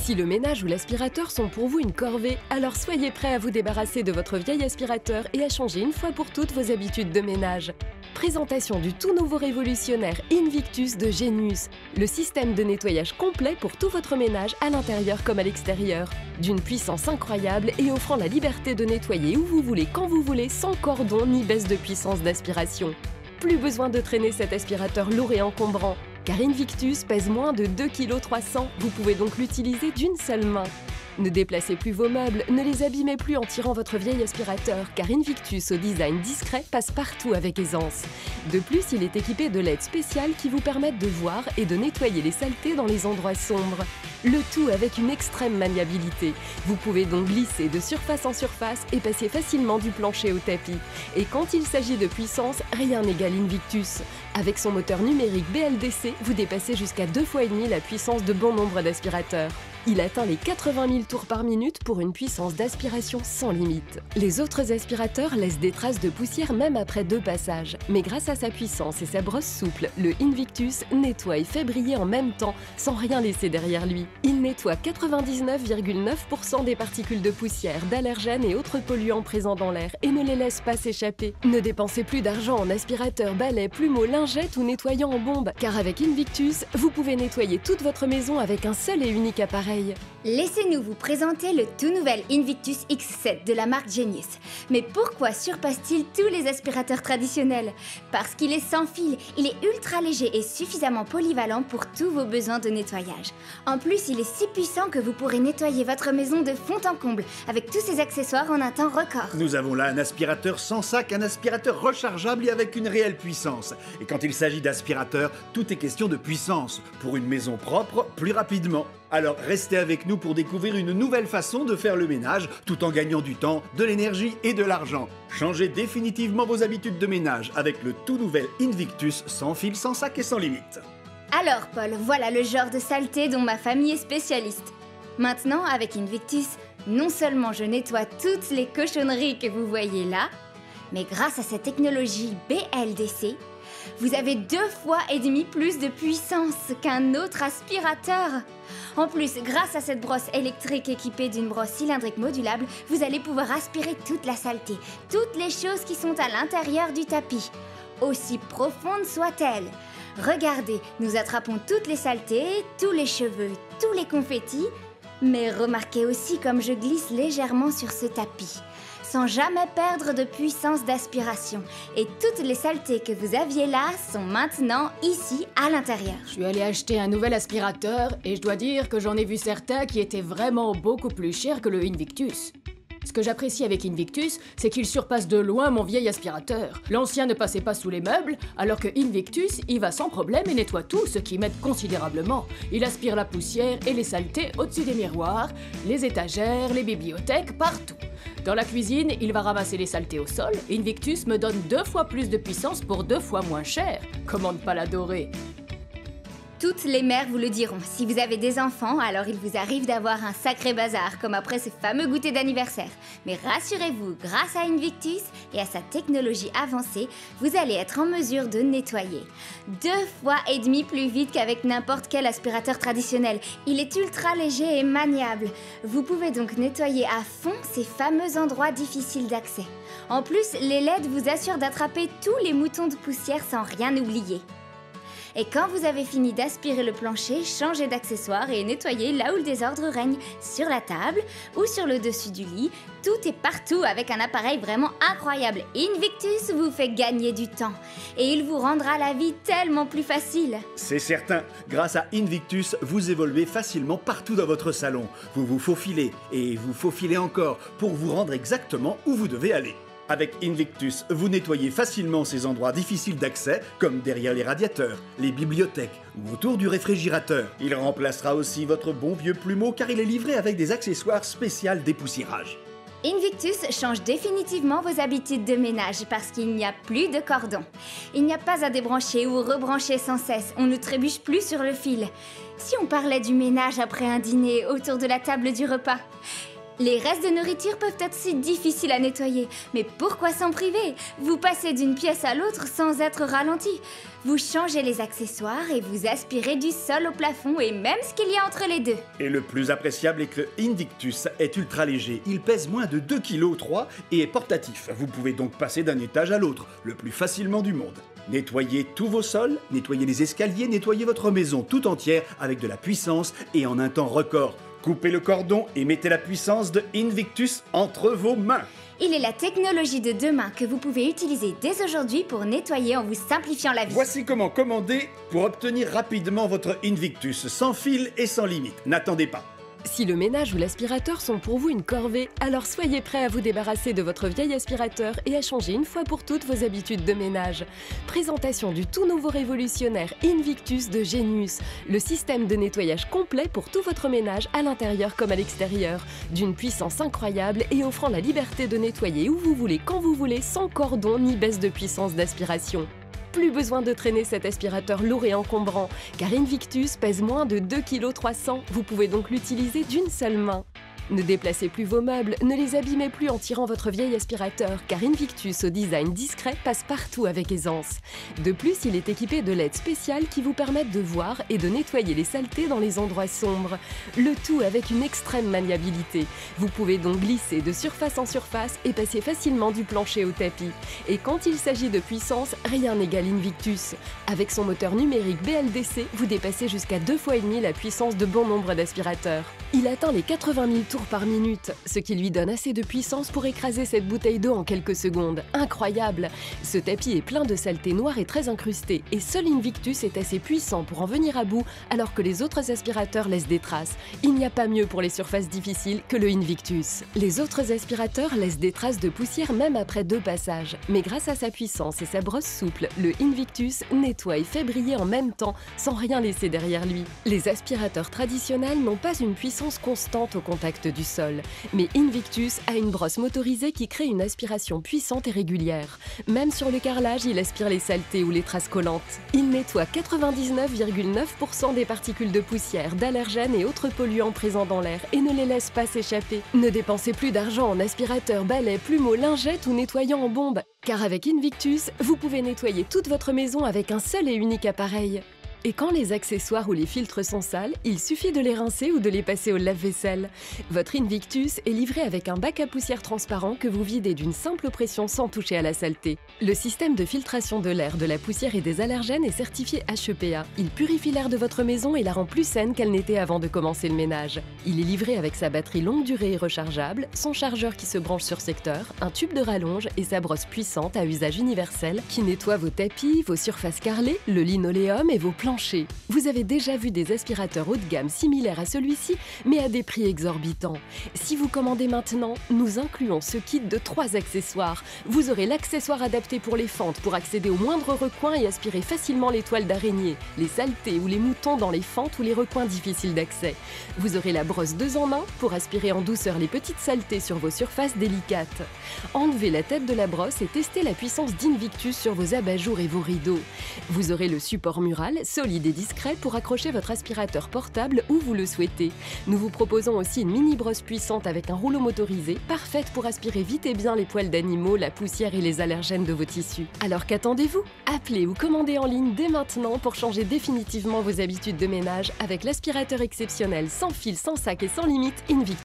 Si le ménage ou l'aspirateur sont pour vous une corvée, alors soyez prêts à vous débarrasser de votre vieil aspirateur et à changer une fois pour toutes vos habitudes de ménage. Présentation du tout nouveau révolutionnaire Invictus de Genius, le système de nettoyage complet pour tout votre ménage à l'intérieur comme à l'extérieur. D'une puissance incroyable et offrant la liberté de nettoyer où vous voulez, quand vous voulez, sans cordon ni baisse de puissance d'aspiration. Plus besoin de traîner cet aspirateur lourd et encombrant, car Invictus pèse moins de 2,3 kg, vous pouvez donc l'utiliser d'une seule main. Ne déplacez plus vos meubles, ne les abîmez plus en tirant votre vieil aspirateur, car Invictus au design discret passe partout avec aisance. De plus, il est équipé de LED spéciales qui vous permettent de voir et de nettoyer les saletés dans les endroits sombres. Le tout avec une extrême maniabilité. Vous pouvez donc glisser de surface en surface et passer facilement du plancher au tapis. Et quand il s'agit de puissance, rien n'égale Invictus. Avec son moteur numérique BLDC, vous dépassez jusqu'à 2,5 fois la puissance de bon nombre d'aspirateurs. Il atteint les 80 000 tours par minute pour une puissance d'aspiration sans limite. Les autres aspirateurs laissent des traces de poussière même après 2 passages. Mais grâce à sa puissance et sa brosse souple, le Invictus nettoie et fait briller en même temps, sans rien laisser derrière lui. Il nettoie 99,9% des particules de poussière, d'allergènes et autres polluants présents dans l'air et ne les laisse pas s'échapper. Ne dépensez plus d'argent en aspirateur, balai, plumeau, lingette ou nettoyant en bombe, car avec Invictus, vous pouvez nettoyer toute votre maison avec un seul et unique appareil. Laissez-nous vous présenter le tout nouvel Invictus X7 de la marque Genius. Mais pourquoi surpasse-t-il tous les aspirateurs traditionnels? Parce qu'il est sans fil, il est ultra léger et suffisamment polyvalent pour tous vos besoins de nettoyage. En plus, il est si puissant que vous pourrez nettoyer votre maison de fond en comble avec tous ses accessoires en un temps record. Nous avons là un aspirateur sans sac, un aspirateur rechargeable et avec une réelle puissance. Et quand il s'agit d'aspirateur, tout est question de puissance. Pour une maison propre, plus rapidement. Alors restez avec nous pour découvrir une nouvelle façon de faire le ménage tout en gagnant du temps, de l'énergie et de l'argent. Changez définitivement vos habitudes de ménage avec le tout nouvel Invictus sans fil, sans sac et sans limite. Alors Paul, voilà le genre de saleté dont ma famille est spécialiste. Maintenant, avec Invictus, non seulement je nettoie toutes les cochonneries que vous voyez là, mais grâce à cette technologie BLDC, vous avez 2,5 fois plus de puissance qu'un autre aspirateur. En plus, grâce à cette brosse électrique équipée d'une brosse cylindrique modulable, vous allez pouvoir aspirer toute la saleté, toutes les choses qui sont à l'intérieur du tapis, aussi profondes soient-elles. Regardez, nous attrapons toutes les saletés, tous les cheveux, tous les confettis, mais remarquez aussi comme je glisse légèrement sur ce tapis, sans jamais perdre de puissance d'aspiration. Et toutes les saletés que vous aviez là sont maintenant ici, à l'intérieur. Je suis allée acheter un nouvel aspirateur et je dois dire que j'en ai vu certains qui étaient vraiment beaucoup plus chers que le Invictus. Ce que j'apprécie avec Invictus, c'est qu'il surpasse de loin mon vieil aspirateur. L'ancien ne passait pas sous les meubles, alors que Invictus y va sans problème et nettoie tout, ce qui m'aide considérablement. Il aspire la poussière et les saletés au-dessus des miroirs, les étagères, les bibliothèques, partout. Dans la cuisine, il va ramasser les saletés au sol. Invictus me donne 2 fois plus de puissance pour 2 fois moins cher. Comment ne pas l'adorer? Toutes les mères vous le diront. Si vous avez des enfants, alors il vous arrive d'avoir un sacré bazar, comme après ce fameux goûter d'anniversaire. Mais rassurez-vous, grâce à Invictus et à sa technologie avancée, vous allez être en mesure de nettoyer 2,5 fois plus vite qu'avec n'importe quel aspirateur traditionnel. Il est ultra léger et maniable. Vous pouvez donc nettoyer à fond ces fameux endroits difficiles d'accès. En plus, les LED vous assurent d'attraper tous les moutons de poussière sans rien oublier. Et quand vous avez fini d'aspirer le plancher, changez d'accessoire et nettoyez là où le désordre règne, sur la table ou sur le dessus du lit. Tout est partout avec un appareil vraiment incroyable. Invictus vous fait gagner du temps et il vous rendra la vie tellement plus facile. C'est certain, grâce à Invictus, vous évoluez facilement partout dans votre salon. Vous vous faufilez et vous faufilez encore pour vous rendre exactement où vous devez aller. Avec Invictus, vous nettoyez facilement ces endroits difficiles d'accès, comme derrière les radiateurs, les bibliothèques ou autour du réfrigérateur. Il remplacera aussi votre bon vieux plumeau car il est livré avec des accessoires spéciaux dépoussiérage. Invictus change définitivement vos habitudes de ménage parce qu'il n'y a plus de cordon. Il n'y a pas à débrancher ou rebrancher sans cesse, on ne trébuche plus sur le fil. Si on parlait du ménage après un dîner autour de la table du repas, Les restes de nourriture peuvent être si difficiles à nettoyer, mais pourquoi s'en priver? Vous passez d'une pièce à l'autre sans être ralenti. Vous changez les accessoires et vous aspirez du sol au plafond et même ce qu'il y a entre les deux. Et le plus appréciable est que Invictus est ultra léger. Il pèse moins de 2,3 kg et est portatif. Vous pouvez donc passer d'un étage à l'autre, le plus facilement du monde. Nettoyez tous vos sols, nettoyez les escaliers, nettoyez votre maison tout entière avec de la puissance et en un temps record. Coupez le cordon et mettez la puissance de Invictus entre vos mains. Il est la technologie de demain que vous pouvez utiliser dès aujourd'hui pour nettoyer en vous simplifiant la vie. Voici comment commander pour obtenir rapidement votre Invictus, sans fil et sans limite. N'attendez pas. Si le ménage ou l'aspirateur sont pour vous une corvée, alors soyez prêts à vous débarrasser de votre vieil aspirateur et à changer une fois pour toutes vos habitudes de ménage. Présentation du tout nouveau révolutionnaire Invictus de Genius, le système de nettoyage complet pour tout votre ménage à l'intérieur comme à l'extérieur, d'une puissance incroyable et offrant la liberté de nettoyer où vous voulez, quand vous voulez, sans cordon ni baisse de puissance d'aspiration. Plus besoin de traîner cet aspirateur lourd et encombrant, car Invictus pèse moins de 2,3 kg. Vous pouvez donc l'utiliser d'une seule main. Ne déplacez plus vos meubles, ne les abîmez plus en tirant votre vieil aspirateur, car Invictus au design discret passe partout avec aisance. De plus, il est équipé de LED spéciales qui vous permettent de voir et de nettoyer les saletés dans les endroits sombres. Le tout avec une extrême maniabilité. Vous pouvez donc glisser de surface en surface et passer facilement du plancher au tapis. Et quand il s'agit de puissance, rien n'égale Invictus. Avec son moteur numérique BLDC, vous dépassez jusqu'à 2,5 fois la puissance de bon nombre d'aspirateurs. Il atteint les 80 000 tours par minute, ce qui lui donne assez de puissance pour écraser cette bouteille d'eau en quelques secondes. Incroyable! Ce tapis est plein de saleté noire et très incrustée, et seul Invictus est assez puissant pour en venir à bout, alors que les autres aspirateurs laissent des traces. Il n'y a pas mieux pour les surfaces difficiles que le Invictus. Les autres aspirateurs laissent des traces de poussière même après 2 passages, mais grâce à sa puissance et sa brosse souple, le Invictus nettoie et fait briller en même temps, sans rien laisser derrière lui. Les aspirateurs traditionnels n'ont pas une puissance constante au contact du sol, mais Invictus a une brosse motorisée qui crée une aspiration puissante et régulière. Même sur le carrelage, il aspire les saletés ou les traces collantes. Il nettoie 99,9% des particules de poussière, d'allergènes et autres polluants présents dans l'air et ne les laisse pas s'échapper. Ne dépensez plus d'argent en aspirateur, balai, plumeau, lingette ou nettoyant en bombe, car avec Invictus, vous pouvez nettoyer toute votre maison avec un seul et unique appareil. Et quand les accessoires ou les filtres sont sales, il suffit de les rincer ou de les passer au lave-vaisselle. Votre Invictus est livré avec un bac à poussière transparent que vous videz d'une simple pression sans toucher à la saleté. Le système de filtration de l'air, de la poussière et des allergènes est certifié HEPA. Il purifie l'air de votre maison et la rend plus saine qu'elle n'était avant de commencer le ménage. Il est livré avec sa batterie longue durée et rechargeable, son chargeur qui se branche sur secteur, un tube de rallonge et sa brosse puissante à usage universel qui nettoie vos tapis, vos surfaces carrelées, le linoléum et vos planchers. Vous avez déjà vu des aspirateurs haut de gamme similaires à celui-ci, mais à des prix exorbitants. Si vous commandez maintenant, nous incluons ce kit de 3 accessoires. Vous aurez l'accessoire adapté pour les fentes pour accéder au moindre recoin et aspirer facilement les toiles d'araignée, les saletés ou les moutons dans les fentes ou les recoins difficiles d'accès. Vous aurez la brosse 2 en 1 pour aspirer en douceur les petites saletés sur vos surfaces délicates. Enlevez la tête de la brosse et testez la puissance d'Invictus sur vos abat-jours et vos rideaux. Vous aurez le support mural, solide et discret pour accrocher votre aspirateur portable où vous le souhaitez. Nous vous proposons aussi une mini brosse puissante avec un rouleau motorisé, parfaite pour aspirer vite et bien les poils d'animaux, la poussière et les allergènes de vos tissus. Alors qu'attendez-vous? Appelez ou commandez en ligne dès maintenant pour changer définitivement vos habitudes de ménage avec l'aspirateur exceptionnel sans fil, sans sac et sans limite Invictus.